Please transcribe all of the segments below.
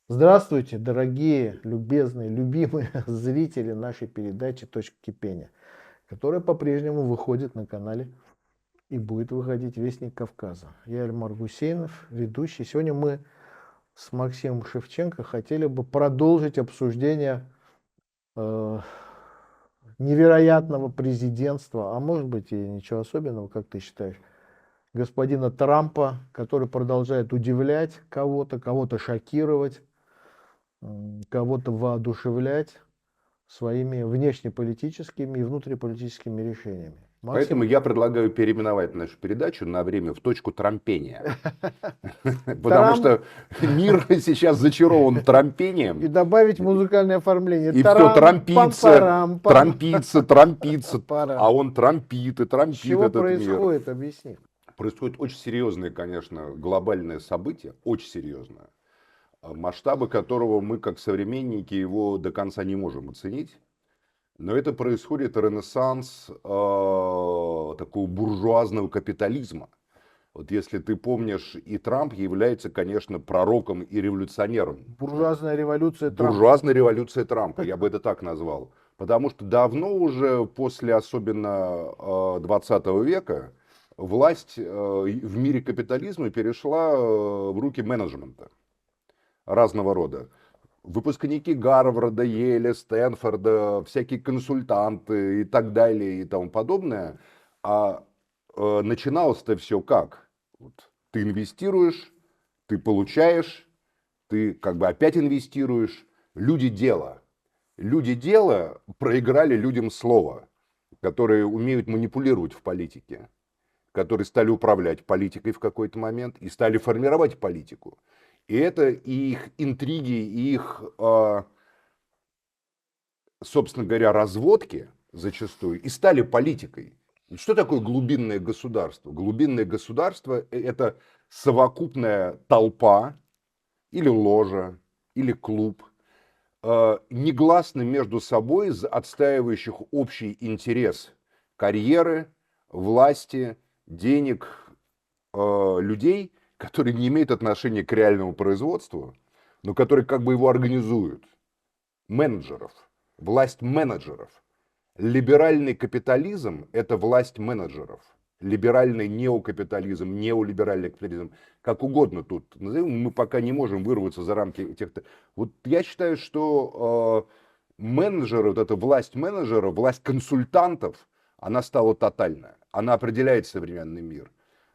Здравствуйте, дорогие, любезные, любимые зрители нашей передачи «Точка кипения», которая по-прежнему выходит на канале и будет выходить «Вестник Кавказа». Я Эльмар Гусейнов, ведущий. Сегодня мы с Максимом Шевченко хотели бы продолжить обсуждение э, невероятного президентства, а может быть и ничего особенного, как ты считаешь, господина Трампа, который продолжает удивлять кого-то, кого-то шокировать, кого-то воодушевлять своими внешнеполитическими и внутриполитическими решениями. Поэтому Максим, я предлагаю переименовать нашу передачу на время в точку трампения. Потому Тарам что мир сейчас зачарован и трампением. добавить музыкальное оформление. И все Тарам, пам, трампится, парам, пам, трампится, трампится. пара. А он трампит и С трампит чего этот мир. происходит, объясни. Происходит очень серьезное, конечно, глобальное событие. Очень серьезное. Масштабы которого мы, как современники, его до конца не можем оценить. Но это происходит ренессанс такого буржуазного капитализма. Вот если ты помнишь, и Трамп является, конечно, пророком и революционером. Буржуазная революция Трампа. Буржуазная революция Трампа, я бы это так назвал. Потому что давно уже, после особенно 20 века, власть в мире капитализма перешла в руки менеджмента разного рода. Выпускники Гарварда, Йеля, Стэнфорда, всякие консультанты и так далее и тому подобное. А начиналось-то все как? Вот, ты инвестируешь, ты получаешь, ты как бы опять инвестируешь. Люди дела. Люди дела проиграли людям слово, которые умеют манипулировать в политике, которые стали управлять политикой в какой-то момент и стали формировать политику. И это и их интриги, и их, собственно говоря, разводки зачастую и стали политикой. Ведь что такое глубинное государство? Глубинное государство – это совокупная толпа или ложа, или клуб, негласно между собой отстаивающих общий интерес карьеры, власти, денег, людей, которые не имеют отношения к реальному производству, но которые как бы его организуют. Менеджеров. Власть менеджеров. Либеральный капитализм – это власть менеджеров. Либеральный неокапитализм, неолиберальный капитализм, как угодно тут назовем, мы пока не можем вырваться за рамки этих. Вот я считаю, что менеджеры, вот эта власть менеджеров, власть консультантов, она стала тотальная. Она определяет современный мир.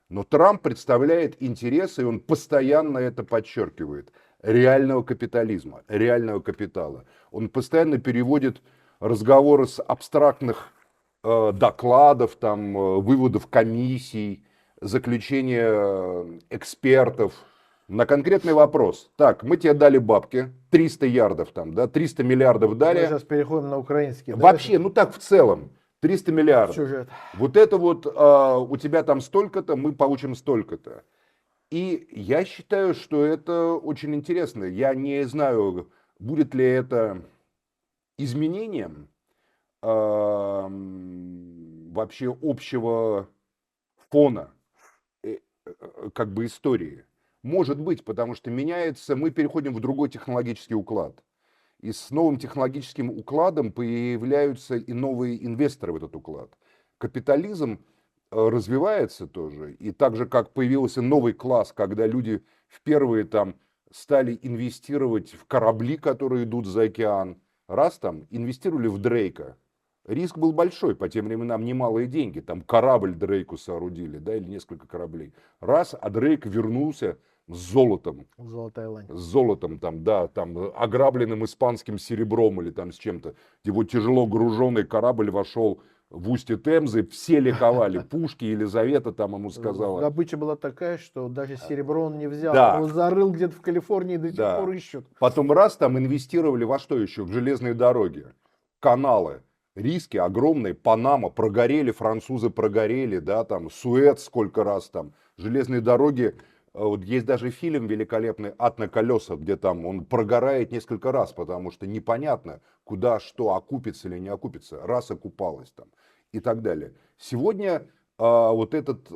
Но Трамп представляет интересы, и он постоянно это подчеркивает, реального капитализма, реального капитала. Он постоянно переводит разговоры с абстрактных докладов, там, выводов комиссий, заключения экспертов на конкретный вопрос. Так, мы тебе дали бабки, 300 ярдов там, да, 300 миллиардов Мы дали. сейчас переходим на украинский, да, Вообще, ну так в целом, 300 миллиардов. сюжет. Вот это вот у тебя там столько-то, мы получим столько-то. И я считаю, что это очень интересно. Я не знаю, будет ли это изменением вообще общего фона как бы истории. Может быть, потому что меняется, мы переходим в другой технологический уклад. И с новым технологическим укладом появляются и новые инвесторы в этот уклад. Капитализм развивается тоже. И так же, как появился новый класс, когда люди впервые там стали инвестировать в корабли, которые идут за океан. Раз там инвестировали в Дрейка. Риск был большой, по тем временам немалые деньги. Там корабль Дрейку соорудили, да, или несколько кораблей. Раз, а Дрейк вернулся с золотом. Золотая лань. С золотом там, да, там ограбленным испанским серебром или там с чем-то. Его тяжело груженный корабль вошел в устье Темзы, все ликовали. Пушки, Елизавета там ему сказала. Добыча была такая, что даже серебро он не взял. Он Да, его зарыл где-то в Калифорнии и до сих пор да. ищут. Потом раз там инвестировали во что еще? В железные дороги, каналы. Риски огромные, Панама, прогорели, французы прогорели, да, там, Суэц сколько раз там, железные дороги, вот есть даже фильм великолепный «Ад на колесах», где там он прогорает несколько раз, потому что непонятно, куда что окупится или не окупится, раз окупалось там и так далее. Сегодня вот этот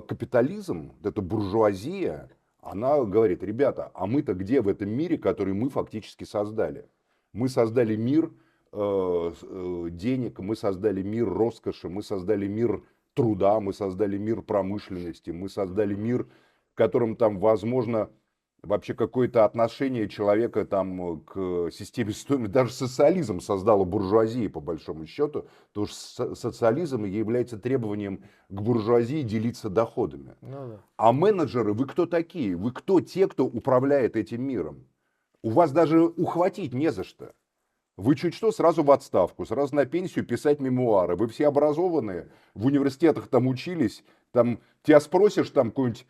капитализм, вот эта буржуазия, Она говорит, ребята, а мы-то где в этом мире, который мы фактически создали? Мы создали мир денег, мы создали мир роскоши, мы создали мир труда, мы создали мир промышленности, мы создали мир, в котором там возможно вообще какое-то отношение человека там к системе стоимости. Даже социализм создала буржуазия, по большому счету, потому что социализм является требованием к буржуазии делиться доходами. Ну да. А менеджеры, вы кто такие? Вы кто те, кто управляет этим миром? У вас даже ухватить не за что. Вы чуть что, сразу в отставку, сразу на пенсию писать мемуары. Вы все образованные, в университетах там учились, там тебя спросишь, там какого-нибудь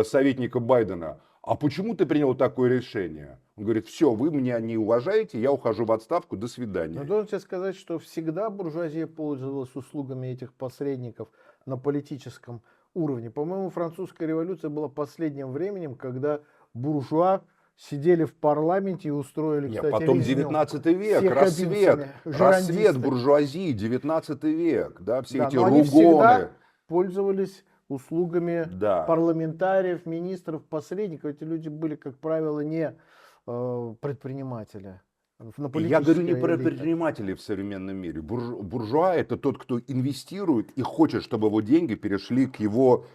советника Байдена, а почему ты принял такое решение? Он говорит, все, вы меня не уважаете, я ухожу в отставку, до Но свидания. должен тебе сказать, что всегда буржуазия пользовалась услугами этих посредников на политическом уровне. По-моему, французская революция была последним временем, когда буржуа сидели в парламенте и устроили, Нет, кстати, потом резню 19 век, с якобинцами, рассвет жирандисты. буржуазии, 19 век, да, все Да, эти но они ругоны. всегда пользовались услугами Да. парламентариев, министров, посредников. Эти люди были, как правило, не предприниматели. Я говорю не про элита. предпринимателей в современном мире. Буржуа это тот, кто инвестирует и хочет, чтобы его деньги перешли к его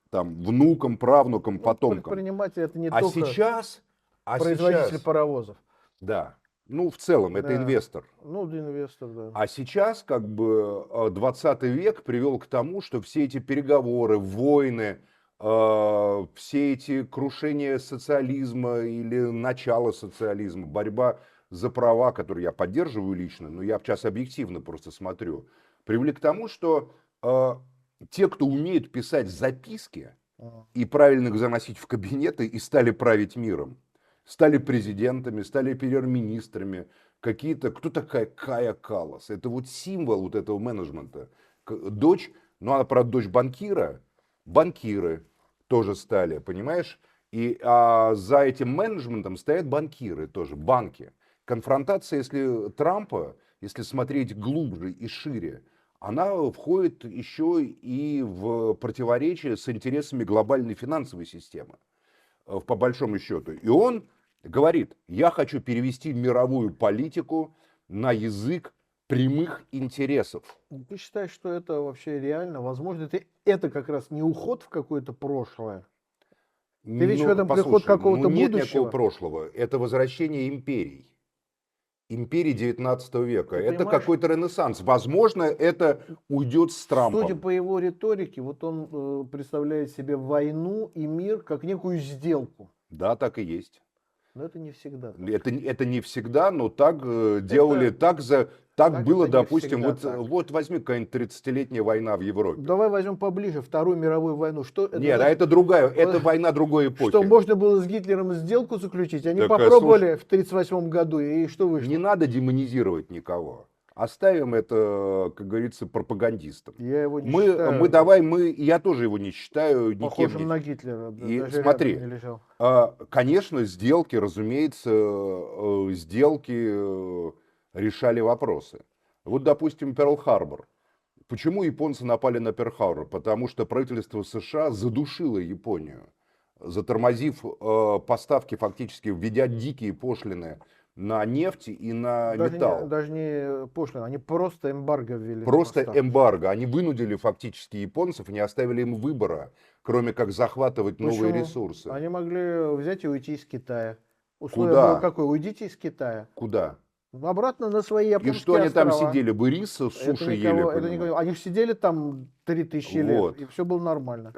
там, внукам, правнукам, Ну, потомкам. предприниматель это не А только сейчас, производитель паровозов. да, ну в целом это Да. инвестор. Ну, да, инвестор, да. А сейчас как бы 20 век привел к тому, что все эти переговоры, войны, все эти крушения социализма или начало социализма, борьба за права, которые я поддерживаю лично, но я сейчас объективно просто смотрю, привели к тому, что те, кто умеют писать записки и правильно их заносить в кабинеты, и стали править миром, стали президентами, стали премьер-министрами, какие-то, кто такая Кая Каллас? Это вот символ вот этого менеджмента. Дочь, ну она, правда, дочь банкира, банкиры тоже стали, понимаешь? И за этим менеджментом стоят банкиры тоже, банки. Конфронтация, если Трампа, если смотреть глубже и шире, она входит еще и в противоречие с интересами глобальной финансовой системы, по большому счету. И он говорит, я хочу перевести мировую политику на язык прямых интересов. Ты считаешь, что это вообще реально? Возможно, это как раз не уход в какое-то прошлое? Ты видишь в этом приход какого-то нет будущего? никакого прошлого. Это возвращение империй. Империи 19 века. Ты Это понимаешь? какой-то ренессанс. Возможно, это уйдет с Трампом. Судя по его риторике, вот он представляет себе войну и мир как некую сделку. Да, так и есть. Но это не всегда. Это не всегда, но так делали, так было, это не допустим, всегда так. вот возьми какая-нибудь 30-летняя война в Европе. Давай возьмем поближе Вторую мировую войну. Что это? Нет, значит? это другая, это война другой эпохи. Что можно было с Гитлером сделку заключить? Они Так, попробовали в 1938 году, и что вышло? Не надо демонизировать никого. Оставим это, как говорится, пропагандистам. Я его не считаю Я тоже его не считаю никем. похожим на Гитлера. И даже смотри, рядом не лежал. Конечно, сделки, разумеется, решали вопросы. Вот, допустим, Перл-Харбор. Почему японцы напали на Перл-Харбор? Потому что правительство США задушило Японию, затормозив поставки, фактически введя дикие пошлины на нефть и на металл. Даже не пошлина, они просто эмбарго ввели. Просто эмбарго. Они вынудили фактически японцев, не оставили им выбора, кроме как захватывать новые Почему? ресурсы. Они могли взять и уйти из Китая. Условие Куда? было какое? Уйдите из Китая. Куда? Обратно на свои японские И что они там острова. сидели бы? Рис, суши ели? Они сидели там 3000 Вот. лет, и все было нормально.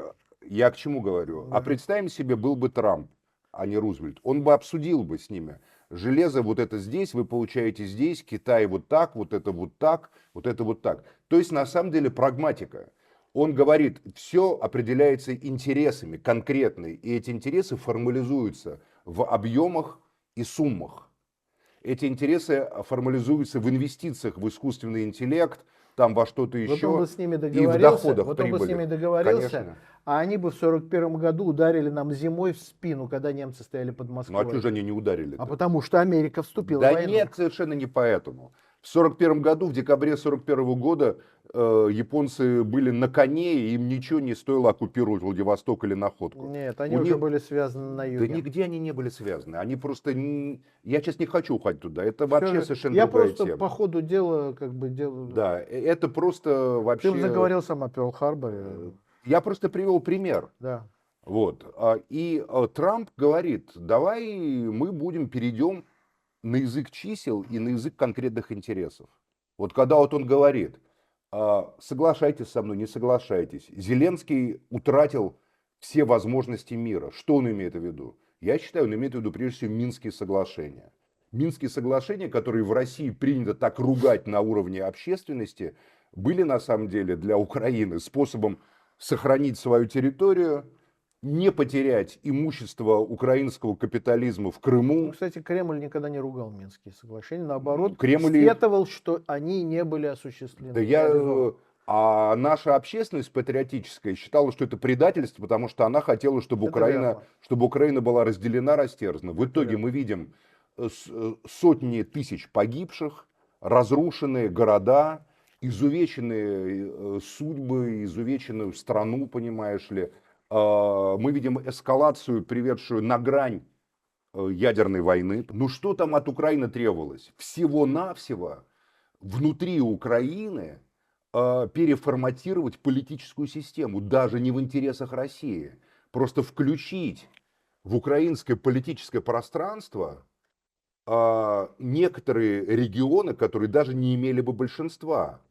Я к чему говорю? А представим себе, был бы Трамп, а не Рузвельт. Он бы обсудил бы с ними. Железо вот это здесь, вы получаете здесь, Китай вот так, вот это вот так, вот это вот так. То есть на самом деле прагматика. Он говорит, все определяется интересами конкретные, и эти интересы формализуются в объемах и суммах. Эти интересы формализуются в инвестициях в искусственный интеллект, там во что-то еще, Вот он бы с ними и в договорился, доходах вот он бы с прибыли. ними договорился, Конечно. а они бы в 1941 году ударили нам зимой в спину, когда немцы стояли под Ну Москвой. а что же они не ударили? А потому что Америка вступила в Да войну. нет, совершенно не поэтому. В 1941 году, в декабре 1941 года, японцы были на коне, и им ничего не стоило оккупировать Владивосток или Находку. Нет, они У уже них- были связаны на Да юге. нигде они не были связаны. Они просто... Я сейчас не хочу уходить туда. Это Всё вообще же- совершенно Я другая просто тема. по ходу дела как бы делаю. Да, это просто Ты вообще... заговорил сам о Пёрл-Харборе. Я просто привел пример. Да. Вот. И Трамп говорит, давай мы перейдем на язык чисел и на язык конкретных интересов. Вот когда вот он говорит, соглашайтесь со мной, не соглашайтесь. Зеленский утратил все возможности мира. Что он имеет в виду? Я считаю, он имеет в виду прежде всего Минские соглашения. Минские соглашения, которые в России принято так ругать на уровне общественности, были на самом деле для Украины способом сохранить свою территорию, не потерять имущество украинского капитализма в Ну, Крыму. кстати, Кремль никогда не ругал Минские соглашения, наоборот, Кремль и- сетовал, что они не были осуществлены. Да реализованы. а наша общественность патриотическая считала, что это предательство, потому что она хотела, чтобы Это верно. Украина была разделена, растерзана. В итоге верно. мы видим сотни тысяч погибших, разрушенные города, изувеченные судьбы, изувеченную страну, понимаешь ли. Мы видим эскалацию, приведшую на грань ядерной войны. Ну что там от Украины требовалось? Всего-навсего внутри Украины переформатировать политическую систему, даже не в интересах России. Просто включить в украинское политическое пространство некоторые регионы, которые даже не имели бы большинства.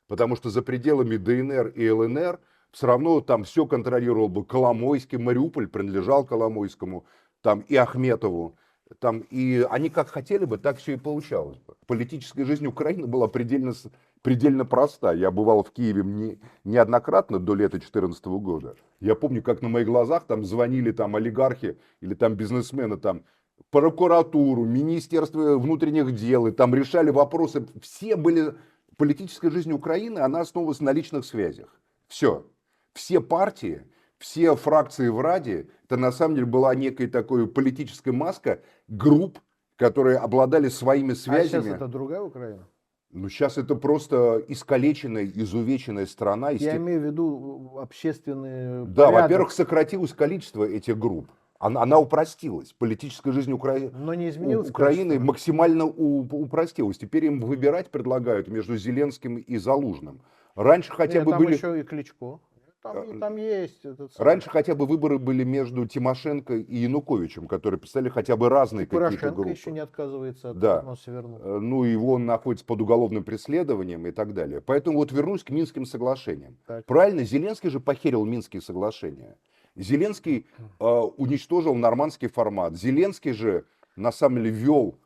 Потому что за пределами ДНР и ЛНР все равно там все контролировал бы Коломойский, Мариуполь принадлежал Коломойскому, там и Ахметову. Там, и они как хотели бы, так все и получалось бы. Политическая жизнь Украины была предельно проста. Я бывал в Киеве неоднократно до лета 2014 года. Я помню, как на моих глазах там звонили там олигархи или там бизнесмены, там прокуратуру, Министерство внутренних дел, и там решали вопросы. Все были... Политическая жизнь Украины, она основывалась на личных связях. Все. Все партии, все фракции в Раде, это на самом деле была некая такая политическая маска групп, которые обладали своими А связями. сейчас это другая Украина? Ну, сейчас это просто искалеченная, изувеченная страна. Я имею в виду общественный Да, порядок, во-первых, сократилось количество этих групп. Она упростилась. Политическая жизнь но не изменилось Украины качество. максимально упростилась. Теперь им выбирать предлагают между Зеленским и Залужным. Раньше хотя Нет, бы там были... еще и Кличко. Там есть этот самый. Раньше хотя бы выборы были между Тимошенко и Януковичем, которые представляли хотя бы разные И какие-то Порошенко группы. еще не отказывается от Да. нос вернуть. Ну, и он находится под уголовным преследованием и так далее. Поэтому вот вернусь к Минским соглашениям. Так. Правильно, Зеленский же похерил Минские соглашения. Зеленский уничтожил нормандский формат. Зеленский же на самом деле вел,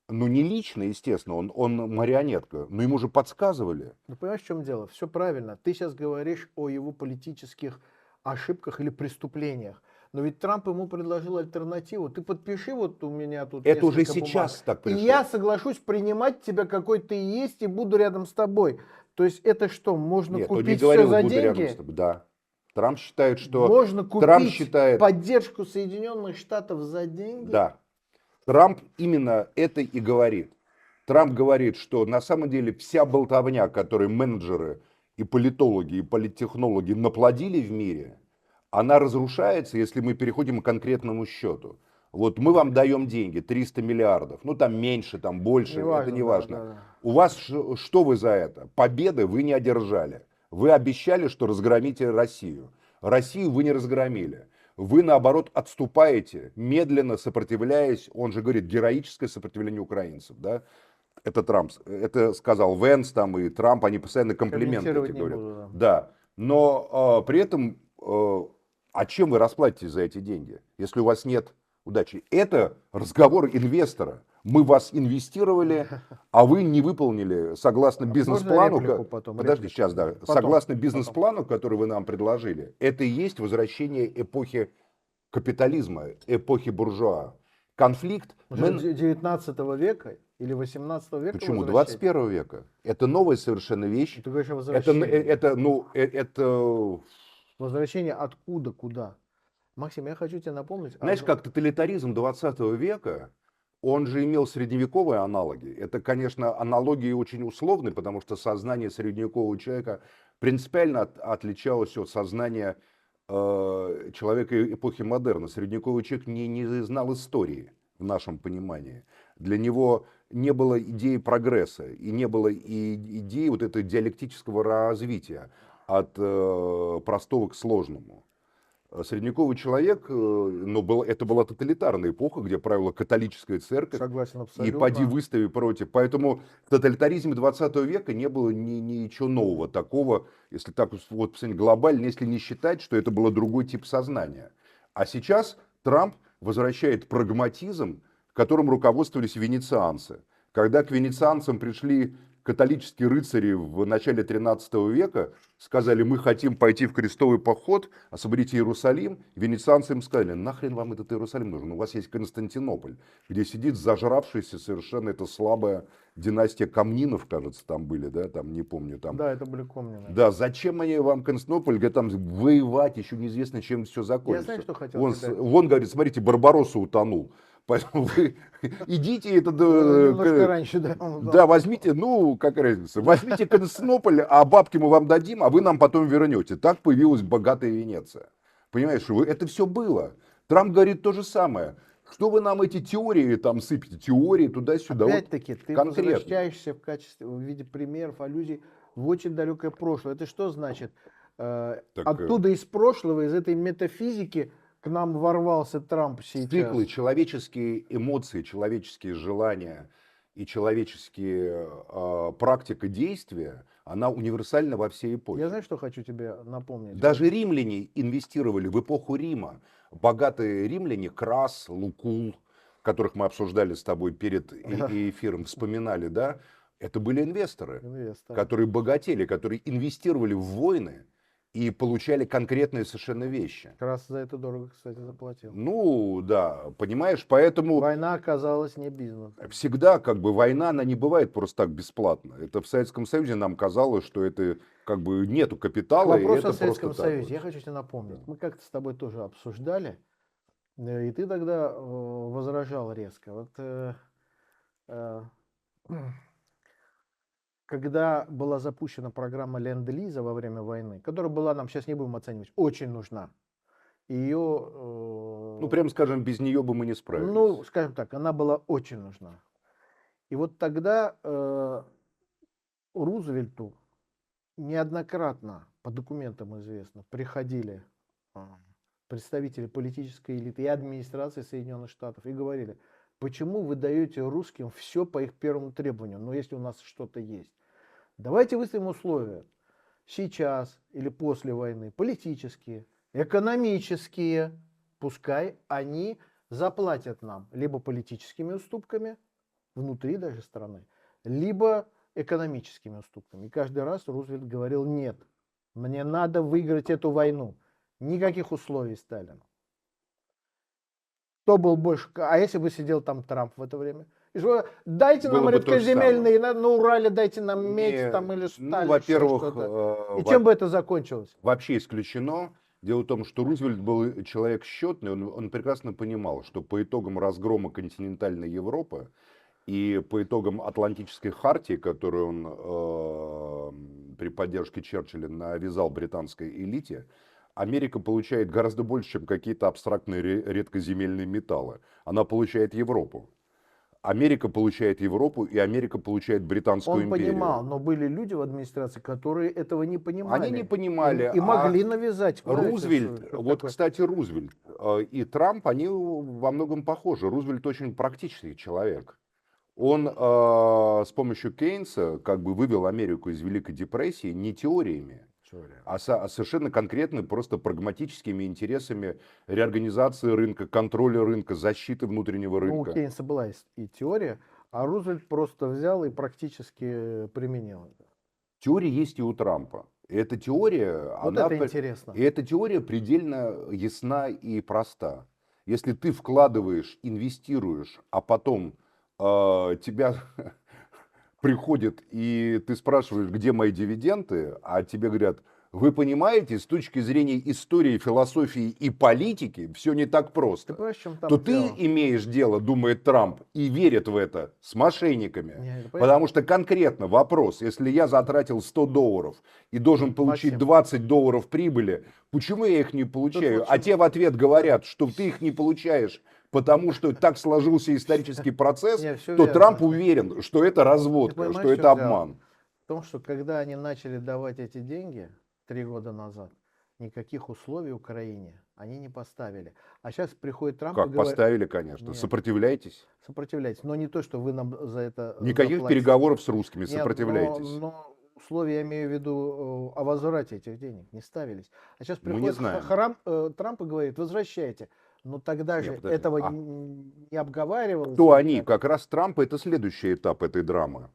ну не лично, естественно, он марионетка, но ему же подсказывали. Ну, понимаешь, в чем дело? Все правильно. Ты сейчас говоришь о его политических ошибках или преступлениях. Но ведь Трамп ему предложил альтернативу. Ты подпиши, вот у меня тут Это уже несколько сейчас бумаг, так и пришло. я соглашусь принимать тебя, какой ты есть, и буду рядом с тобой. То есть это что, можно Нет, он не купить говорил, все за буду рядом с деньги? тобой. Да. Трамп считает, что... Можно Трамп купить считает... поддержку Соединенных Штатов за деньги? Да. Трамп именно это и говорит. Трамп говорит, что на самом деле вся болтовня, которую менеджеры и политологи, и политтехнологи наплодили в мире, она разрушается, если мы переходим к конкретному счету. Вот мы вам даем деньги, 300 миллиардов, ну там меньше, там больше, это не да, важно. да, да. У вас что вы за это? Победы вы не одержали. Вы обещали, что разгромите Россию. Россию вы не разгромили. Вы, наоборот, отступаете, медленно сопротивляясь, он же говорит, героическое сопротивление украинцев, да? Это Трамп, это сказал Венс там и Трамп, они постоянно комплименты Комментировать эти не говорят. буду, да. Да, но при этом, а чем вы расплатитесь за эти деньги, если у вас нет удачи? Это разговор инвестора. Мы вас инвестировали, а вы не выполнили согласно бизнес-плану. реплику потом? Подожди, Реплику. сейчас, да. Потом, Согласно бизнес-плану, который вы нам предложили, это и есть возвращение эпохи капитализма, эпохи буржуа. Конфликт... 19 века или 18 века? Почему? возвращать? 21 века. Это новая совершенно вещь. Ты говоришь о Это, возвращении. это, Возвращение откуда, куда? Максим, я хочу тебе напомнить. знаешь, как тоталитаризм 20 века, Он же имел средневековые аналоги. Это, конечно, аналогии очень условны, потому что сознание средневекового человека принципиально отличалось от сознания человека эпохи модерна. Средневековый человек не знал истории в нашем понимании. Для него не было идеи прогресса и не было идеи вот этого диалектического развития от простого к сложному. Средневековый человек, это была тоталитарная эпоха, где правила католическая церковь, Согласен и поди абсолютно. выстави против. Поэтому в тоталитаризме 20 века не было ничего нового такого, если так вот посмотреть глобально, если не считать, что это был другой тип сознания. А сейчас Трамп возвращает прагматизм, которым руководствовались венецианцы. Когда к венецианцам пришли католические рыцари в начале 13 века, сказали, мы хотим пойти в крестовый поход, освободите Иерусалим, венецианцы им сказали, нахрен вам этот Иерусалим нужен, у вас есть Константинополь, где сидит зажравшаяся совершенно эта слабая династия Комнинов, кажется, там были, да, там, не помню, там. Да, это были Комнины. Да, зачем они вам Константинополь, говорят, там воевать, еще неизвестно, чем все Я закончится. знаю, что хотел Вон, тебе. вон, говорит, смотрите, Барбаросса утонул. Поэтому вы идите, Немножко раньше, да. да, возьмите, ну, как разница, возьмите Константинополь, а бабки мы вам дадим, а вы нам потом вернете. Так появилась богатая Венеция. Понимаешь, это все было. Трамп говорит то же самое. Что вы нам эти теории там сыпете, теории туда-сюда. Опять-таки, ты конкретно. возвращаешься в виде примеров, аллюзий в очень далекое прошлое. Это что значит? Оттуда из прошлого, из этой метафизики к нам ворвался Трамп сейчас. Циклы, человеческие эмоции, человеческие желания и человеческие практика действия, она универсальна во всей эпохе. Я знаю, что хочу тебе напомнить. Даже римляне инвестировали в эпоху Рима. Богатые римляне, Крас, Лукул, которых мы обсуждали с тобой перед эфиром, вспоминали, да, это были инвесторы, которые богатели, которые инвестировали в войны и получали конкретные совершенно вещи. Как раз за это дорого, кстати, заплатил. Ну, да, понимаешь, поэтому... Война оказалась не бизнес. Всегда, как бы, война, она не бывает просто так бесплатно. Это в Советском Союзе нам казалось, что это, как бы, нету капитала, и Вопрос это о Советском просто так Союзе. вот. Я хочу тебе напомнить. Мы как-то с тобой тоже обсуждали, и ты тогда возражал резко. Вот когда была запущена программа Ленд-Лиза во время войны, которая была нам, сейчас не будем оценивать, очень нужна. Ее... Ну, прям скажем, без нее бы мы не справились. Ну, скажем так, она была очень нужна. И вот тогда Рузвельту неоднократно, по документам известно, приходили представители политической элиты и администрации Соединенных Штатов и говорили, почему вы даете русским все по их первому требованию, но если у нас что-то есть. Давайте выставим условия сейчас или после войны, политические, экономические, пускай они заплатят нам либо политическими уступками, внутри даже страны, либо экономическими уступками. И каждый раз Рузвельт говорил, нет, мне надо выиграть эту войну. Никаких условий Сталину. Кто был больше... А если бы сидел там Трамп в это время? И что, дайте Было нам бы то же редкоземельные, на Урале дайте нам медь Не, там или сталь. ну, во-первых, что-то. И чем бы это закончилось? вообще исключено. Дело в том, что Рузвельт был человек счетный, он прекрасно понимал, что по итогам разгрома континентальной Европы и по итогам Атлантической хартии, которую он при поддержке Черчилля навязал британской элите, Америка получает гораздо больше, чем какие-то абстрактные редкоземельные металлы. Она получает Европу. Америка получает Европу, и Америка получает Британскую империю. Он понимал, но были люди в администрации, которые этого не понимали. Они не понимали. И могли навязать. Рузвельт, вот, кстати, Рузвельт и Трамп, они во многом похожи. Рузвельт очень практичный человек. Он с помощью Кейнса как бы вывел Америку из Великой депрессии не теориями, а совершенно конкретно просто прагматическими интересами реорганизации рынка, контроля рынка, защиты внутреннего рынка. Ну, у Кейнса была и теория, а Рузвельт просто взял и практически применил. Теория есть и у Трампа. И эта теория, вот это интересно. И эта теория предельно ясна и проста. Если ты вкладываешь, инвестируешь, а потом тебя приходит, и ты спрашиваешь, где мои дивиденды, а тебе говорят, Вы понимаете, с точки зрения истории, философии и политики, все не так Ты просто. понимаешь, в чем там То ты дело? имеешь дело, думает Трамп, и верит в это, с мошенниками. Не, ты понимаешь, Потому что конкретно вопрос, если я затратил $100 и должен получить Максим, $20 прибыли, почему я их не получаю? вот А чем- те в ответ говорят, что ты их не получаешь, потому что так сложился исторический процесс, не, все то Трамп верно. уверен, что это Ты разводка, понимаешь, что в это чем дело? обман. В том, что когда они начали давать эти деньги 3 года назад, никаких условий Украине они не поставили. А сейчас приходит Трамп и Как говорит, поставили, конечно. нет, Сопротивляйтесь. сопротивляйтесь, но не то, что вы нам за это Никаких заплатите. переговоров с русскими, Нет, сопротивляйтесь. но условия, я имею в виду, о возврате этих денег не ставились. А сейчас Мы не приходит знаем. Трамп и говорит, возвращайте. Но тогда Не, же подожди. этого А не обговаривалось кто они? никак. Как раз Трамп это следующий этап этой драмы.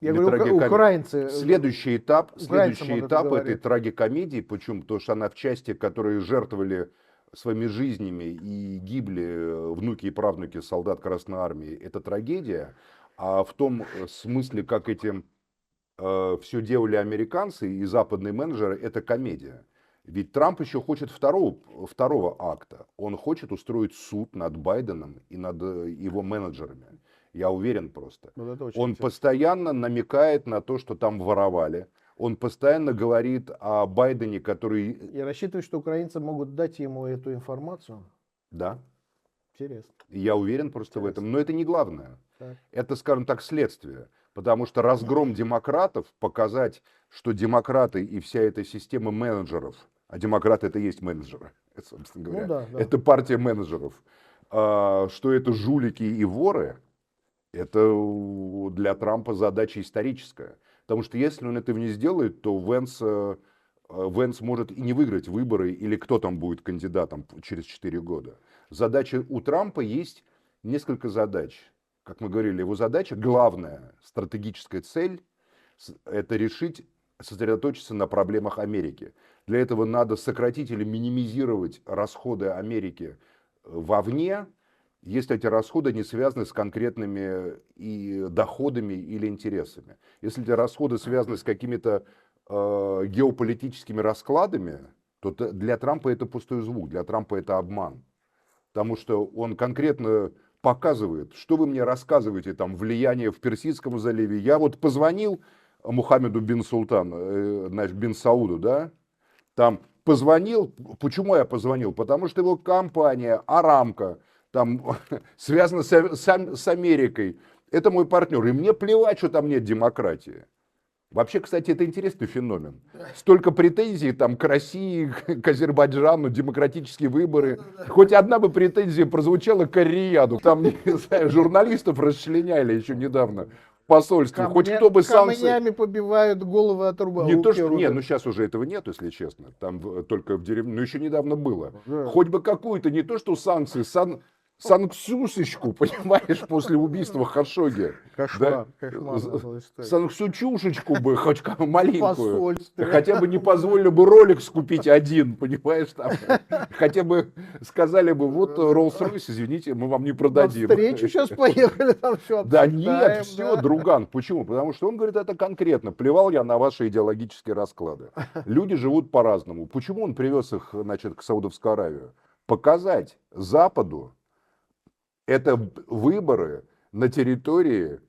Я Или говорю, трагикомедии. украинцы, Следующий этап украинцам он это этой говорит. трагикомедии, почему? Потому что она в части, которые жертвовали своими жизнями и гибли внуки и правнуки солдат Красной Армии, это трагедия. А в том смысле, как этим все делали американцы и западные менеджеры, это комедия. Ведь Трамп еще хочет второго акта. Он хочет устроить суд над Байденом и над его менеджерами. Я уверен просто. Вот это очень Он интересно. постоянно намекает на то, что там воровали. Он постоянно говорит о Байдене, который... Я рассчитываю, что украинцы могут дать ему эту информацию. Да, Интересно. я уверен просто в этом. Но это не главное. Так. Это, скажем так, следствие. Потому что разгром демократов, показать, что демократы и вся эта система менеджеров, а демократы это и есть менеджеры, это, собственно говоря, Ну да, да. это партия менеджеров, что это жулики и воры, это для Трампа задача историческая. Потому что если он этого не сделает, то Венс может и не выиграть выборы, или кто там будет кандидатом через 4 года. Задача у Трампа есть несколько задач. Как мы говорили, его задача, главная стратегическая цель, это решить, сосредоточиться на проблемах Америки. Для этого надо сократить или минимизировать расходы Америки вовне, если эти расходы не связаны с конкретными и доходами или интересами. Если эти расходы связаны с какими-то геополитическими раскладами, то для Трампа это пустой звук, для Трампа это обман. Потому что он конкретно показывает, что вы мне рассказываете, там, влияние в Персидском заливе. Я вот позвонил Мухаммеду бин Султану, значит, бин Сауду, да, там позвонил, почему я позвонил? Потому что его компания Арамко, там, связана с Америкой, это мой партнер, и мне плевать, что там нет демократии. Вообще, кстати, это интересный феномен. Столько претензий там, к России, к Азербайджану, демократические выборы. Хоть одна бы претензия прозвучала к Ар-Рияду. Там, не знаю, журналистов расчленяли еще недавно в посольстве. Хоть кто бы санкции... Камнями побивают головы от Не то, что... Не, ну сейчас уже этого нет, если честно. Там только в деревне... Ну еще недавно было. Да. Хоть бы какую-то, не то, что санкции, санксюшечку, понимаешь, после убийства Хашоги. Кошмар, кошмарная была история. Санксючушечку бы, хоть маленькую. Посольстве. Хотя бы не позволили бы Rolex купить один, понимаешь, там. Хотя бы сказали бы, вот Rolls-Royce, извините, мы вам не На продадим. встречу сейчас поехали, там все Да обсуждаем. нет, все, друган. Почему? Потому что он говорит это конкретно. Плевал я на ваши идеологические расклады. Люди живут по-разному. Почему он привез их, значит, к Саудовской Аравии? Показать Западу, это выборы на территории,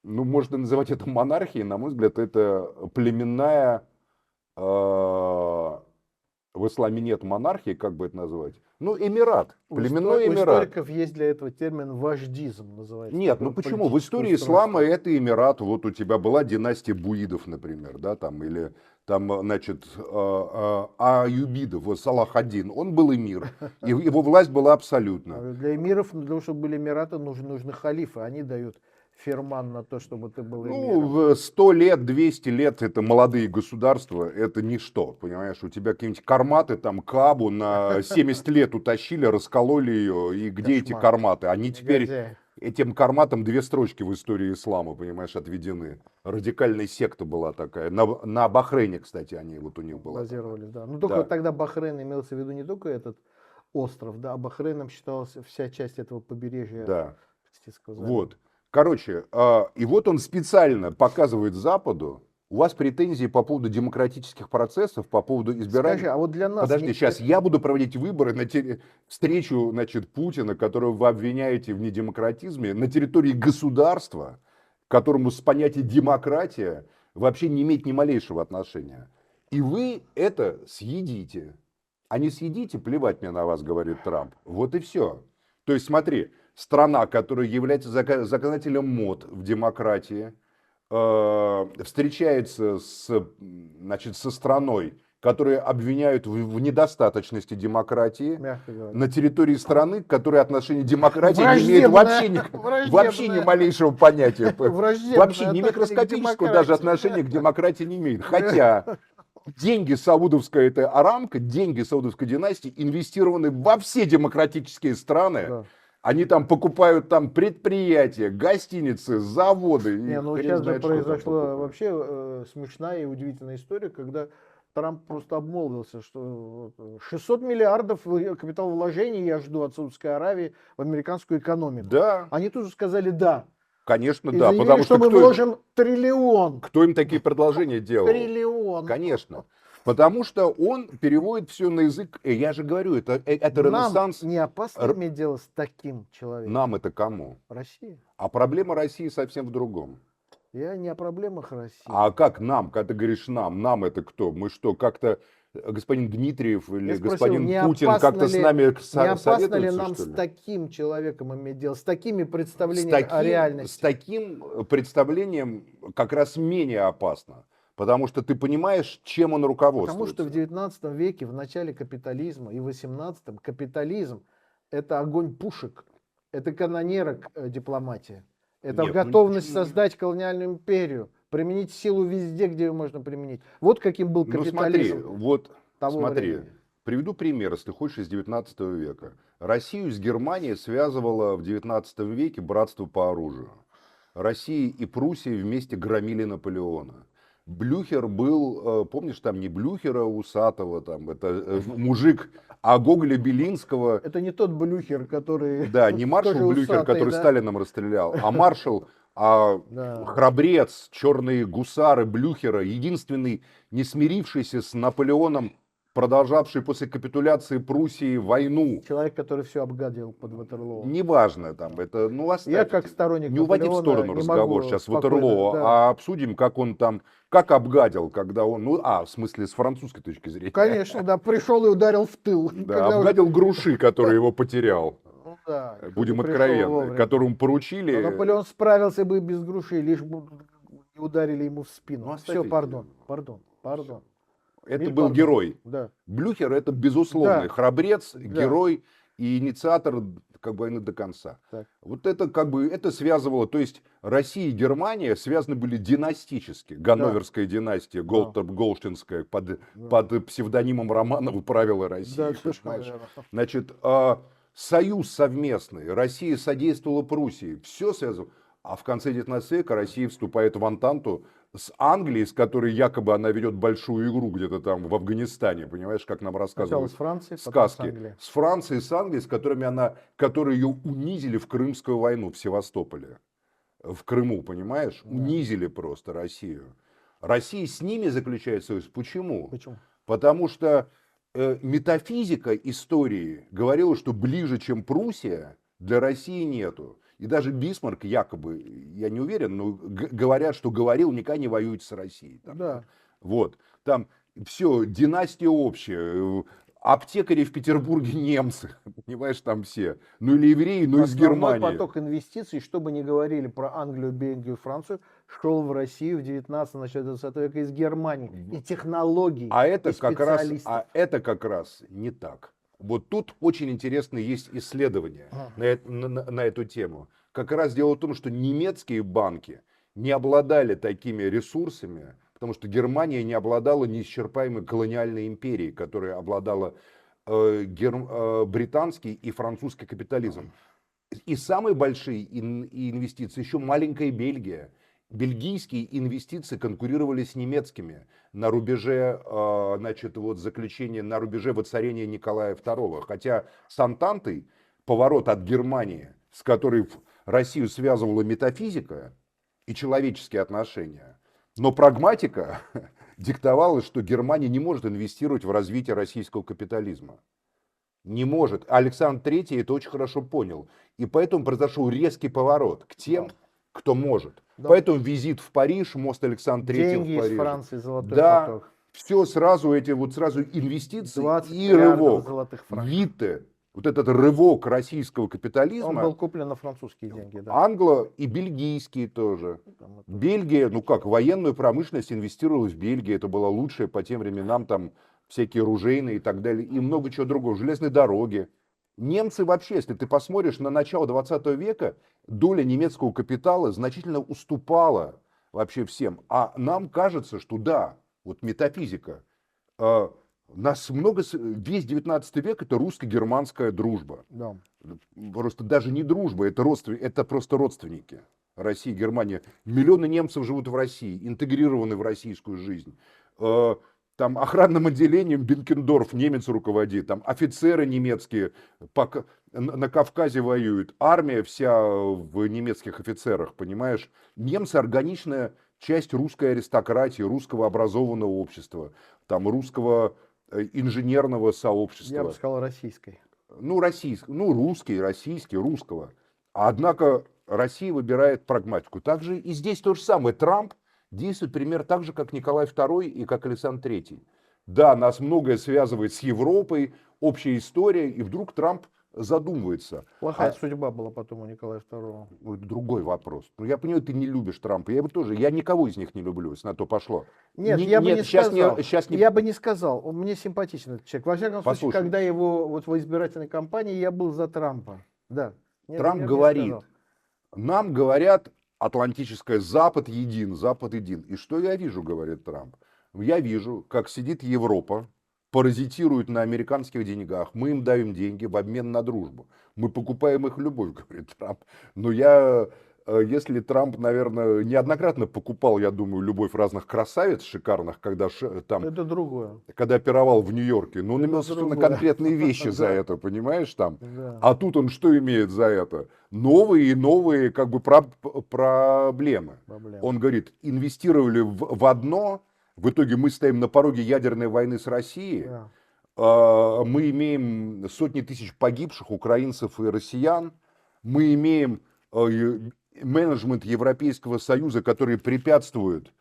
ну, можно называть это монархией, на мой взгляд, это племенная, в исламе нет монархии, как бы это назвать? Ну, эмират, племенной У эмират. историков есть для этого термин вождизм, называется. Нет, такое ну почему? В политическое истории устройство. ислама это эмират. Вот у тебя была династия буидов, например, да, там, или там, значит, аюбидов, вот Салах-ад-Дин, он был эмир, и его власть была абсолютна. А для эмиров, для того, чтобы были эмираты, нужны халифы. Они дают фирман на то, чтобы ты был эмиром. Ну, в 100 лет, 200 лет это молодые государства, это ничто, понимаешь? У тебя какие-нибудь карматы, там, Кабу на 70 лет утащили, раскололи ее, и где эти Кошмар. карматы? Они теперь... Негодяи. Этим карматам 2 строчки в истории ислама, понимаешь, отведены. Радикальная секта была такая. На Бахрейне, кстати, они вот у них была. Базировались, да. Ну только Да. тогда Бахрейн имелся в виду не только этот остров, да, а Бахрейном считалась вся часть этого побережья Да. Персидского залива. Вот. Короче, и вот он специально показывает Западу, у вас претензии по поводу демократических процессов, по поводу избирания. Скажи, а вот для нас... Подожди, сейчас я буду проводить выборы на встречу, значит, Путина, которого вы обвиняете в недемократизме, на территории государства, к которому с понятием демократия вообще не имеет ни малейшего отношения. И вы это съедите. А не съедите, плевать мне на вас, говорит Трамп. Вот и все. То есть смотри, страна, которая является законодателем мод в демократии, встречается значит, со страной, которые обвиняют в недостаточности демократии на территории страны, которая отношение к демократии не имеет вообще ни малейшего понятия. Вообще ни микроскопического даже отношения к демократии не имеет. Хотя деньги саудовской, это Арамко, деньги саудовской династии инвестированы во все демократические страны. Да. Они там покупают там предприятия, гостиницы, заводы. Не, ну сейчас же произошла вообще смешная и удивительная история, когда Трамп просто обмолвился, что 600 миллиардов капиталовложений я жду от Саудовской Аравии в американскую экономику. Да. Они тут же сказали «да». Конечно, и да. заявили, потому что мы вложим триллион. Кто им такие предложения делал? Триллион. Конечно. Потому что он переводит все на язык. Я же говорю, это ренессанс. Нам не опасно иметь дело с таким человеком? Нам это кому? Россия. А проблема России совсем в другом. Я не о проблемах России. А как нам? Когда ты говоришь нам это кто? Мы что, как-то господин Дмитриев или я господин спросил, Путин как-то с нами советуются? Не опасно ли нам с таким человеком иметь дело, с такими представлениями о реальности? С таким представлением как раз менее опасно. Потому что ты понимаешь, чем он руководствуется. Потому что в 19 веке, в начале капитализма и в 18 капитализм – это огонь пушек, это канонерок дипломатия. Это готовность создать колониальную империю, применить силу везде, где ее можно применить. Вот каким был капитализм. Смотри, приведу пример, если хочешь, из 19 века. Россию с Германией связывало в 19 веке братство по оружию. Россия и Пруссия вместе громили Наполеона. Блюхер был, помнишь, там не Блюхера усатого, там, это мужик, а Гоголя Белинского. Это не тот Блюхер, который... Да, не маршал Блюхер, усатый, который Сталином расстрелял, а маршал, храбрец, черные гусары Блюхера, единственный, не смирившийся с Наполеоном, продолжавший после капитуляции Пруссии войну. Человек, который все обгадил под Ватерлоо. Неважно, там, это, ну, оставьте. Я как сторонник не уводи в сторону разговор сейчас Ватерлоо, да. А обсудим, как он там, как обгадил, когда он, в смысле, с французской точки зрения. Конечно, да, пришел и ударил в тыл. Да, обгадил Груши, который его потерял. Да, будем откровенны, которому поручили. Но Наполеон справился бы без Груши, лишь бы не ударили ему в спину. Все, пардон. Это был герой. Да. Блюхер это безусловный храбрец, герой и инициатор войны до конца. Так. Вот это это связывало, то есть Россия и Германия связаны были династически. Ганноверская династия, Голштинская под псевдонимом Романова правила России. Да, значит, союз совместный, Россия содействовала Пруссии, все связано. А в конце 19 века Россия вступает в антанту с Англией, с которой якобы она ведет большую игру где-то там в Афганистане, понимаешь, как нам рассказывают. Сначала с Францией, сказки. С Францией, с Англией, с которые ее унизили в Крымскую войну в Севастополе. В Крыму, понимаешь? Да. Унизили просто Россию. Россия с ними заключает союз. Почему? Потому что метафизика истории говорила, что ближе, чем Пруссия, для России нету. И даже Бисмарк якобы, я не уверен, но говорят, что говорил, никогда не воюйте с Россией. Там, да. Вот. Там все, династия общая. Аптекари в Петербурге немцы, понимаешь, там все. Ну или евреи, но из Германии. Поток инвестиций, что бы ни говорили про Англию, Бельгию, Францию, шел в Россию в 19-м, начале 20 века из Германии. И технологий, это как раз не так. Вот тут очень интересно есть исследование на эту тему. Как раз дело в том, что немецкие банки не обладали такими ресурсами, потому что Германия не обладала неисчерпаемой колониальной империей, которая обладала британский и французский капитализм. И самые большие инвестиции еще маленькая Бельгия. Бельгийские инвестиции конкурировали с немецкими на рубеже, заключения, на рубеже воцарения Николая II. Хотя с Антантой, поворот от Германии, с которой Россию связывала метафизика и человеческие отношения, Но прагматика диктовала, что Германия не может инвестировать в развитие российского капитализма. Не может. Александр Третий это очень хорошо понял. И поэтому произошел резкий поворот к тем, Да. кто может. Да. Поэтому визит в Париж, мост Александра Третьего в Деньги из Париже. Франции, золотой Да, поток. все сразу эти вот сразу инвестиции 20 и миллиардов рывок. золотых франков. Витте, вот этот рывок российского Он капитализма, был куплен на французские деньги, да. англо- и бельгийские тоже. Там это- Бельгия, ну как, военную промышленность инвестировалась в Бельгию, это было лучшее по тем временам, там всякие оружейные и так далее, и много чего другого, железные дороги. Немцы вообще, если ты посмотришь на начало 20 века, доля немецкого капитала значительно уступала вообще всем. А нам кажется, что да, вот метафизика, нас много, весь 19 век это русско-германская дружба. Да. Просто даже не дружба, это просто родственники. Россия, Германия. Миллионы немцев живут в России, интегрированы в российскую жизнь. Там охранным отделением Бенкендорф немец руководит, там офицеры немецкие на Кавказе воюют, армия вся в немецких офицерах, понимаешь? Немцы органичная часть русской аристократии, русского образованного общества, там русского инженерного сообщества. Я бы сказал, российской. Ну, русский, российский, русского. Однако Россия выбирает прагматику. Также и здесь то же самое. Трамп действует примерно так же, как Николай II и как Александр Третий. Да, нас многое связывает с Европой, общая история, и вдруг Трамп задумывается. Плохая судьба была потом у Николая II. Это другой вопрос. Ну, я понимаю, ты не любишь Трампа. Я его тоже. Я никого из них не люблю, если на то пошло. Нет, я бы не сейчас сказал. сейчас не... Я бы не сказал. Он мне симпатичен этот человек. Во всяком случае, Послушай. когда его вот в избирательной кампании, я был за Трампа. Да. Нет, Трамп я бы не говорит, сказал. нам говорят, Атлантическое, Запад един, Запад един. И что я вижу, говорит Трамп? Я вижу, как сидит Европа, паразитирует на американских деньгах. Мы им даем деньги в обмен на дружбу. Мы покупаем их любовь, говорит Трамп. Но если Трамп, наверное, неоднократно покупал, я думаю, любовь разных красавиц шикарных, когда Это другое. когда пировал в Нью-Йорке, но он Это имел совершенно другое. конкретные вещи за Да. это, понимаешь, там. Да. А тут он что имеет за это? Новые и новые как бы проблемы. Проблема. Он говорит, инвестировали в одно, в итоге мы стоим на пороге ядерной войны с Россией, Да. мы имеем сотни тысяч погибших украинцев и россиян, мы имеем менеджмент Европейского Союза, который препятствует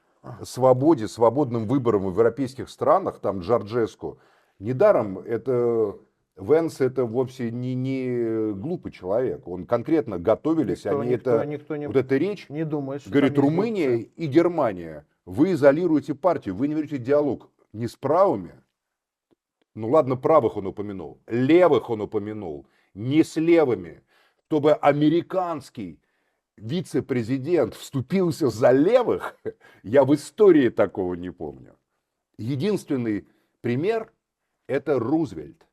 свободе, свободным выборам в европейских странах, там Джорджеску. Недаром это Венс это вовсе не глупый человек. Он конкретно готовились, Никто вот эта речь, не думает, что говорит, там есть Румыния коррупция. и Германия, вы изолируете партию, вы не ведете диалог не с правыми, ну ладно, правых он упомянул, левых он упомянул, не с левыми, чтобы американский вице-президент вступился за левых, я в истории такого не помню. Единственный пример – это Рузвельт,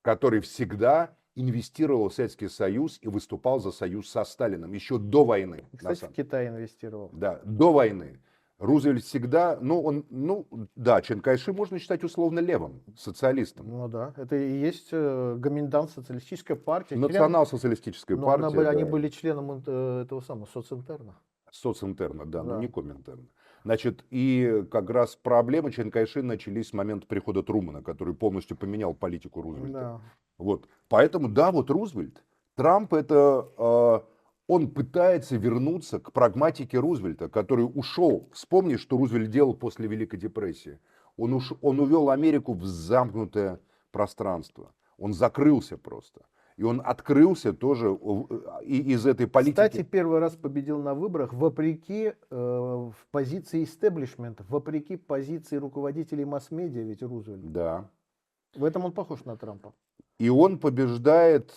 который всегда инвестировал в Советский Союз и выступал за союз со Сталиным еще до войны. Кстати, в Китай инвестировал. Да, до войны. Рузвельт всегда, Чан Кайши можно считать условно левым, социалистом. Ну да, это и есть Гоминдан, социалистическая партия. Национал-социалистическая партия. Они да. были членом этого самого социнтерна. Социнтерна, да, но Да. не Коминтерна. Значит, и как раз проблемы Чан Кайши начались с момента прихода Трумэна, который полностью поменял политику Рузвельта. Да. Вот. Поэтому, да, вот Рузвельт, Трамп это, он пытается вернуться к прагматике Рузвельта, который ушел. Вспомни, что Рузвельт делал после Великой депрессии. Он увел Америку в замкнутое пространство. Он закрылся просто. И он открылся тоже из этой политики. Кстати, первый раз победил на выборах вопреки в позиции истеблишмента, вопреки позиции руководителей масс-медиа, ведь Рузвельт. Да. В этом он похож на Трампа. И он побеждает,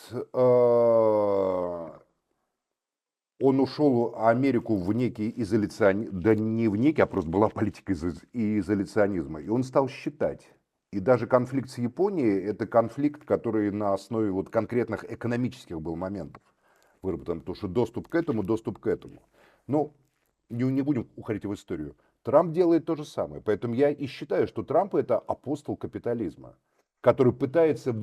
он ушел Америку в некий изоляционизм, да не в некий, а просто была политика изоляционизма. И он стал считать. И даже конфликт с Японией, это конфликт, который на основе вот конкретных экономических был моментов выработан. Потому что доступ к этому. Но не будем уходить в историю. Трамп делает то же самое. Поэтому я и считаю, что Трамп это апостол капитализма, который пытается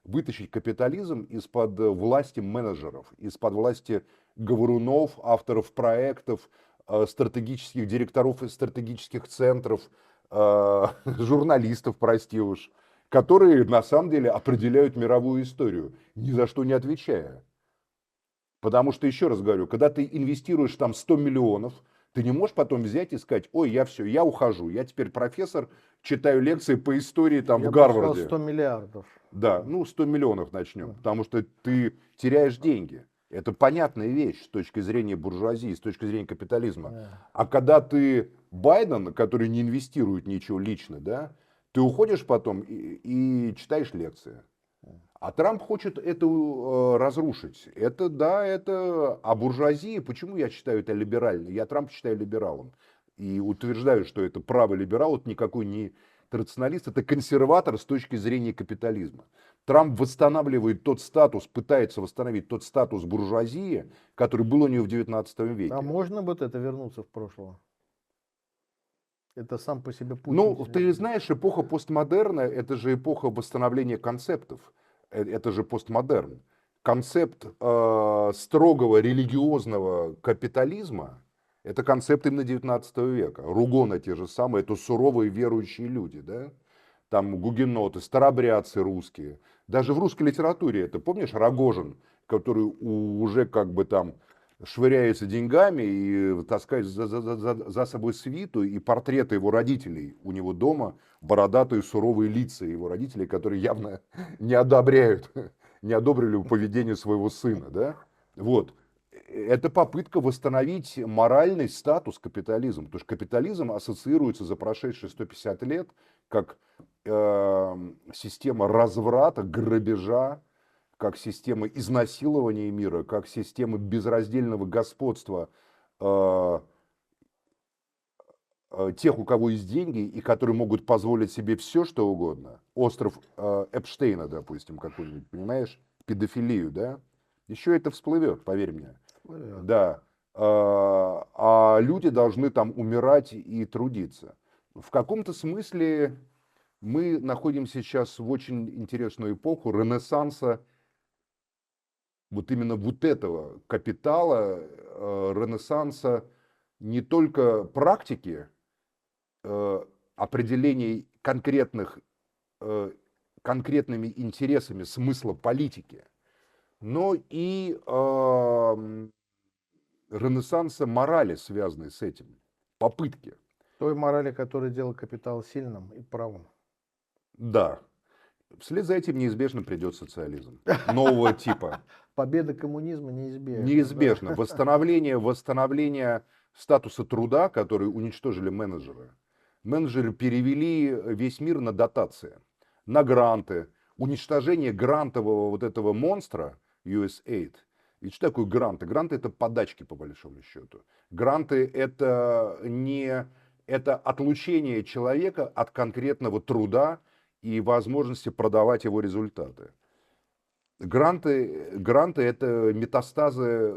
вытащить капитализм из-под власти менеджеров, из-под власти говорунов, авторов проектов, стратегических директоров и стратегических центров, журналистов, прости уж, которые на самом деле определяют мировую историю, ни за что не отвечая. Потому что, еще раз говорю, когда ты инвестируешь там 100 миллионов, ты не можешь потом взять и сказать: ой, я все, я ухожу, я теперь профессор, читаю лекции по истории там в Я бы сказал Гарварде. 100 миллиардов. Да, ну 100 миллионов начнем, потому что ты теряешь деньги. Это понятная вещь с точки зрения буржуазии, с точки зрения капитализма. Да. А когда ты Байден, который не инвестирует ничего лично, да, ты уходишь потом и читаешь лекции. А Трамп хочет это разрушить. Это, да, это... А буржуазии, почему я считаю это либеральным? Я Трампа считаю либералом. И утверждаю, что это правый либерал, это никакой не традиционалист, это консерватор с точки зрения капитализма. Трамп восстанавливает тот статус, пытается восстановить тот статус буржуазии, который был у нее в 19 веке. А можно вот это вернуться в прошлое? Это сам по себе Путин. Ну, ты знаешь, эпоха постмодерна – это же эпоха восстановления концептов. Это же постмодерн. Концепт строгого религиозного капитализма – это концепт именно 19 века. Ругоны те же самые, это суровые верующие люди, да? Там гугеноты, старообрядцы русские. Даже в русской литературе это, помнишь, Рогожин, который уже как бы там швыряется деньгами и таскает за собой свиту и портреты его родителей у него дома, бородатые суровые лица его родителей, которые явно не одобряют, не одобрили поведение своего сына, да? Вот. Это попытка восстановить моральный статус капитализма, потому что капитализм ассоциируется за прошедшие 150 лет как система разврата, грабежа, как система изнасилования мира, как система безраздельного господства тех, у кого есть деньги и которые могут позволить себе все, что угодно. Остров Эпштейна, допустим, какой-нибудь, понимаешь, педофилию, да? Еще это всплывет, поверь мне. Всплывет. Да. А люди должны там умирать и трудиться. В каком-то смысле мы находимся сейчас в очень интересную эпоху ренессанса вот именно вот этого капитала, ренессанса не только практики, определений конкретных, конкретными интересами смысла политики, но и ренессанса морали, связанной с этим, попытки. Той морали, которая делает капитал сильным и правым. Да. Вслед за этим неизбежно придет социализм нового типа. Победа коммунизма неизбежна. Неизбежно. Да. Восстановление статуса труда, который уничтожили менеджеры. Менеджеры перевели весь мир на дотации, на гранты. Уничтожение грантового вот этого монстра USAID. Ведь что такое гранты? Гранты — это подачки, по большому счету. Гранты — это не... это отлучение человека от конкретного труда и возможности продавать его результаты. Гранты это метастазы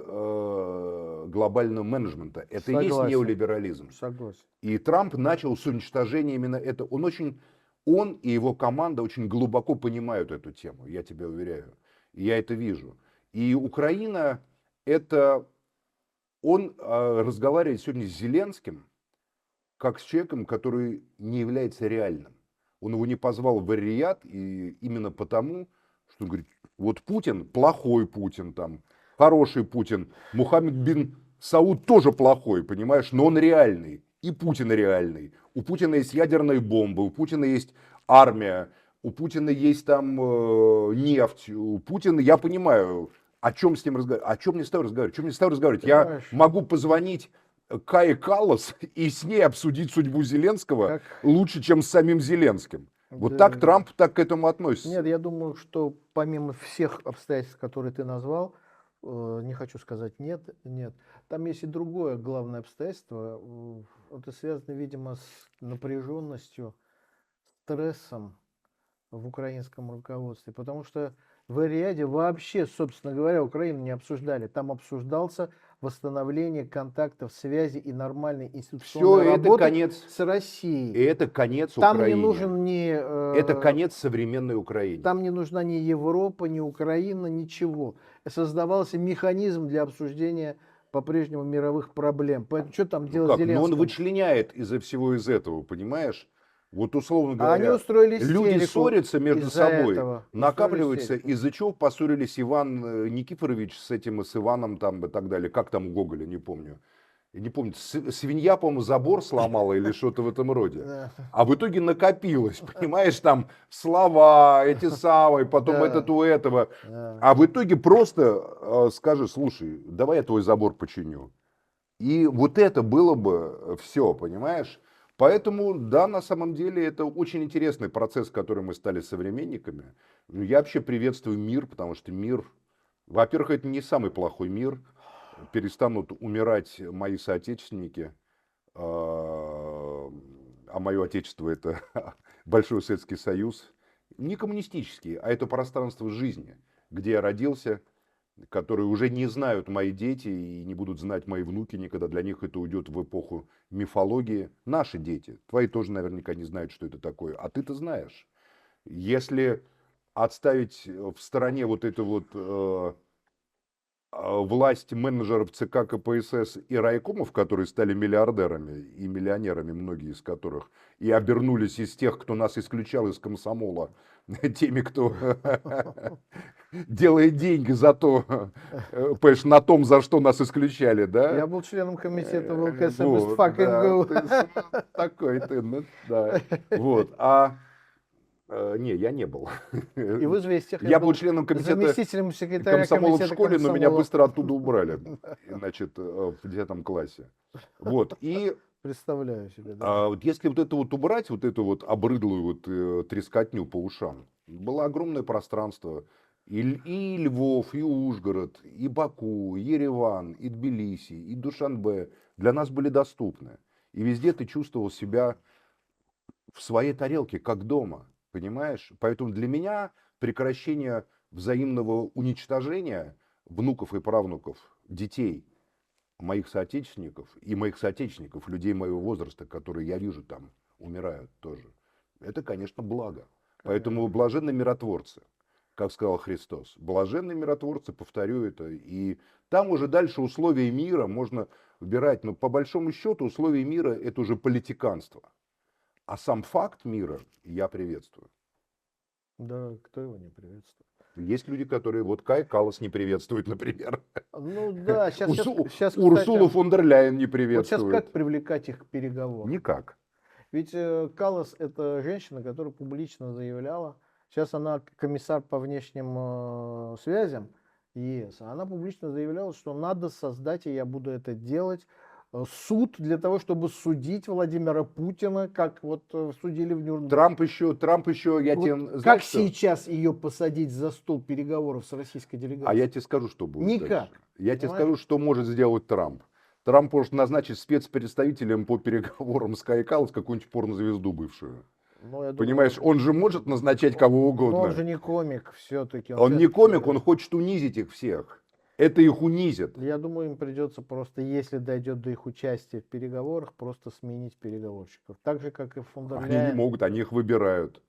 глобального менеджмента. Это и есть Согласен. неолиберализм. Согласен. И Трамп начал с уничтожения именно это. Он и его команда очень глубоко понимают эту тему, я тебя уверяю. И я это вижу. И Украина, он разговаривает сегодня с Зеленским, как с человеком, который не является реальным. Он его не позвал в Эр-Рияд, и именно потому, что он говорит: вот Путин, плохой Путин, там, хороший Путин, Мухаммед бин Сауд тоже плохой, понимаешь, но он реальный, и Путин реальный. У Путина есть ядерные бомбы, у Путина есть армия, у Путина есть там нефть, у Путина, я понимаю, о чем с ним разговаривать, о чем мне с тобой разговаривать, Я Понимаешь? могу позвонить Кае Каллас и с ней обсудить судьбу Зеленского Как... лучше, чем с самим Зеленским. Вот Да. так Трамп так к этому относится. Нет, я думаю, что помимо всех обстоятельств, которые ты назвал, не хочу сказать нет, там есть и другое главное обстоятельство. Это связано, видимо, с напряженностью, стрессом в украинском руководстве, потому что в Эр-Рияде вообще, собственно говоря, Украину не обсуждали. Там обсуждался восстановление контактов, связи и нормальной институционной Все, это работы конец. с Россией. И это конец Там Украине. не нужен ни... Это конец современной Украине. Там не нужна ни Европа, ни Украина, ничего. Создавался механизм для обсуждения по-прежнему мировых проблем. Поэтому что там Ну делать как? Но он Зеленскому? вычленяет из-за всего из этого, понимаешь? Вот условно А они говоря, устроили люди истерику ссорятся между из-за собой, этого. Устроили накапливаются, истерику. из-за чего поссорились Иван Никифорович с этим, и с Иваном там и так далее. Как там у Гоголя, не помню. Я не помню, свинья, по-моему, забор сломала или что-то в этом роде. Да. А в итоге накопилось, понимаешь, там слова, эти самые, потом этот Да. у этого. Да. А в итоге просто скажи, слушай, давай я твой забор починю. И вот это было бы все, понимаешь? Поэтому, да, на самом деле, это очень интересный процесс, который мы стали современниками. Ну, я вообще приветствую мир, потому что мир, во-первых, это не самый плохой мир. Перестанут умирать мои соотечественники, а мое отечество это Большой Советский Союз. Не коммунистический, а это пространство жизни, где я родился, которые уже не знают мои дети и не будут знать мои внуки никогда. Для них это уйдет в эпоху мифологии. Наши дети, твои тоже наверняка не знают, что это такое, а ты-то знаешь. Если отставить в стороне вот эту вот власть менеджеров ЦК КПСС и райкомов, которые стали миллиардерами и миллионерами, многие из которых, и обернулись из тех, кто нас исключал из комсомола, теми, кто делает деньги за то, понимаешь, на том, за что нас исключали, да? Я был членом комитета ВЛКСМ Вот, ИСТФАК да, МГУ. ты такой ты, ну, да. Вот, не, я не был. И в «Известиях» я Я был был членом комитета заместителем секретаря комсомола в комитета школе, но меня комсомола. быстро оттуда убрали, значит, в 10 классе. Вот, и Представляю себе, да. вот если вот это вот убрать, вот эту вот обрыдлую вот трескотню по ушам, было огромное пространство. И Львов, и Ужгород, и Баку, и Ереван, и Тбилиси, и Душанбе для нас были доступны. И везде ты чувствовал себя в своей тарелке, как дома, понимаешь? Поэтому для меня прекращение взаимного уничтожения внуков и правнуков, детей, моих соотечественников и моих соотечественников, людей моего возраста, которые я вижу там умирают тоже, это, конечно, благо. Поэтому блаженны миротворцы, как сказал Христос. Блаженны миротворцы, повторю это. И там уже дальше условия мира можно выбирать. Но по большому счету условия мира это уже политиканство. А сам факт мира я приветствую. Да, кто его не приветствует? Есть люди, которые вот Кай Каллас не приветствуют, например. Ну да, сейчас, Урсулу кстати, фон дер Ляйен не вот сейчас приветствует. как привлекать их к переговорам? Никак. Ведь Каллас это женщина, которая публично заявляла, сейчас она комиссар по внешним связям ЕС, а она публично заявляла, что надо создать, и я буду это делать, суд для того, чтобы судить Владимира Путина, как вот судили в Нюрнберге. Трамп еще, я Вот тебе, как знаешь что? сейчас ее посадить за стол переговоров с российской А я делегацией? тебе скажу, что будет Никак. дальше. Я тебе Понимаешь? скажу, что может сделать Трамп. Трамп может назначить спецпредставителем по переговорам с Кай Каллас какую-нибудь порнозвезду бывшую. Ну, я думаю, Понимаешь, он же может назначать кого но угодно. он же не комик все-таки. Он не комик, он хочет унизить их всех. Это их унизит. Я думаю, им придется просто, если дойдет до их участия в переговорах, просто сменить переговорщиков. Так же, как и фон дер Они не Ляйен. могут, они их выбирают.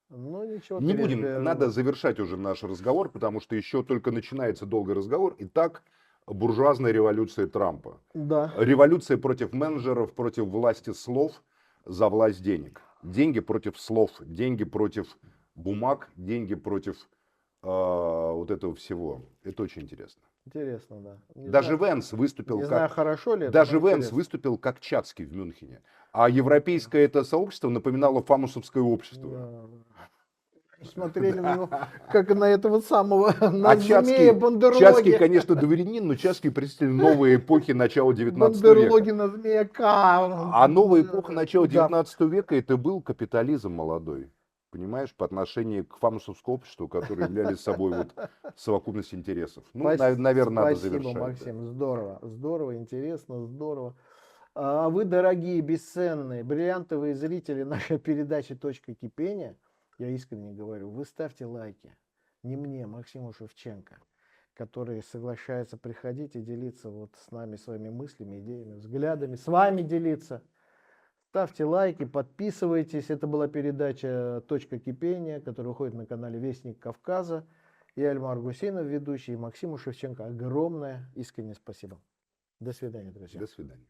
Ну, ничего. Не будем, надо завершать уже наш разговор, потому что еще только начинается долгий разговор. Итак, буржуазная революция Трампа. Да. Революция против менеджеров, против власти слов за власть денег. Деньги против слов, деньги против бумаг, деньги против вот этого всего. Это очень интересно. Интересно, да. Не Даже знаю, Венс выступил не как... знаю, хорошо ли это, Даже но Венс интересно. выступил как Чацкий в Мюнхене. А европейское это сообщество напоминало фамусовское общество. Да. Смотрели на него, как на этого самого, на А змея Чацкий, Бандерлоги. конечно, дворянин, но Чацкий представитель новой эпохи начала 19 Бандерлоги века. на змея К. А новая эпоха начала Да. 19 века это был капитализм молодой. Понимаешь, по отношению к фамусовскому обществу, которые являлись собой вот совокупность интересов. Ну, наверное, надо Спасибо, завершать. Максим, здорово, здорово, интересно, здорово. А вы, дорогие, бесценные, бриллиантовые зрители нашей передачи «Точка кипения», я искренне говорю, вы ставьте лайки. Не мне, Максиму Шевченко, который соглашается приходить и делиться вот с нами своими мыслями, идеями, взглядами, с вами делиться. Ставьте лайки, подписывайтесь. Это была передача «Точка кипения», которая выходит на канале «Вестник Кавказа». Я Эльмар Гусейнов, ведущий, и Максиму Шевченко огромное искреннее спасибо. До свидания, друзья. До свидания.